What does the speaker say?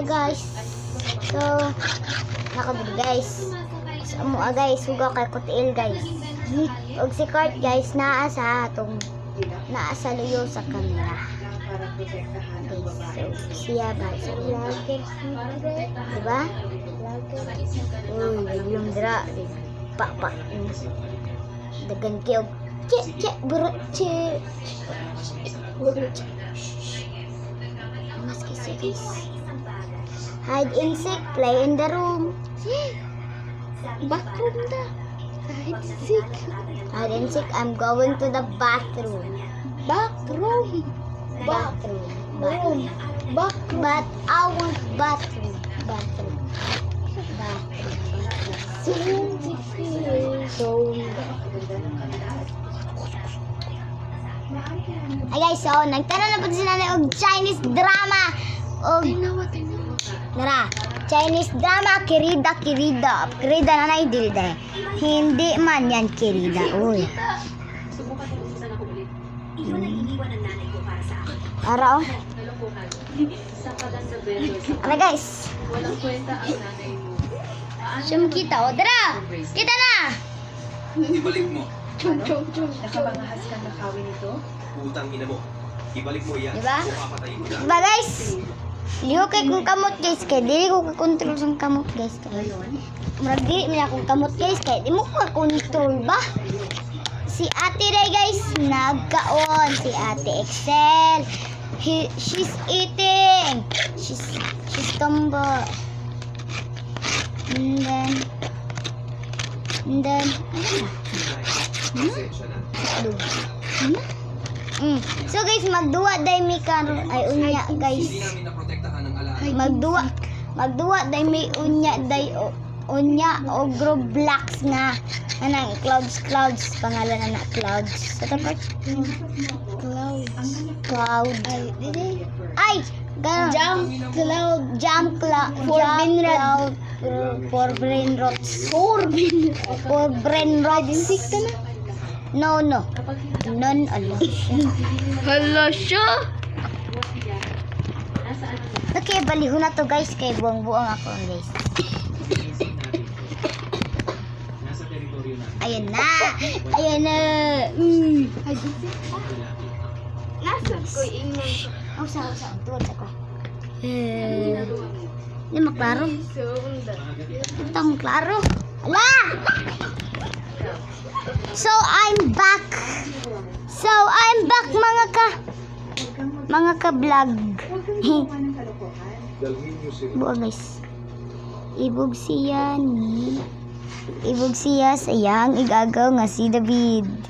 guys. So, nakabili guys. So, mua guys, hugaw kay Kutiil guys. Og si Kurt guys, naa sa luyo sa camera. Guys, so, siya ba? So, vlogger. Diba? Uy, yung dra. Pak. Dagan kayo. Cek, berat cek. Mas kasi guys. Hide and seek, play in the room. Bathroom na. Hide and seek. Hide and seek, I'm going to the bathroom. Bathroom. But I want bathroom. Ay guys, so nagtanong na po sila ng Chinese drama. Nara, Chinese drama, kirida na naidilda. Hindi man yan kirida. Uy. Araw. Ano guys? Walang kwenta ang nanay mo. Siyam kita, o dara! Kita na! Ibalik mo. Nakabangahas ka na kawin ito? Utang ina mo. Ibalik mo yan. Diba? O papatayin ko na. Diba guys? Liho kay kung kamot guys, kaya di ko kakontrol sa kamot guys. Marag di mo akong kamot guys, kaya di mo ko kakontrol ba? Si ate Ray guys, nagkaon. Si ate Excel. She's eating. She's tumbo. And then, So guys, magduwa day mi karon ay unya guys. Hindi namin naprotektahan ang alaala. Magduwa day mi unya day unya og Roblox nga anang clouds pangalan na clouds. Sa tapat cloud ay ganon jump cloud for brain rots no non hala siya okay baliho na to guys kay buang ako guys. Ayan na. Nasaan ko ingay? Sa tuwad ako. Hindi maklaro. Ito ang klaro. Ala! So I'm back mga ka-vlog. Buo guys. Ibog siya sayang igagaw nga si David.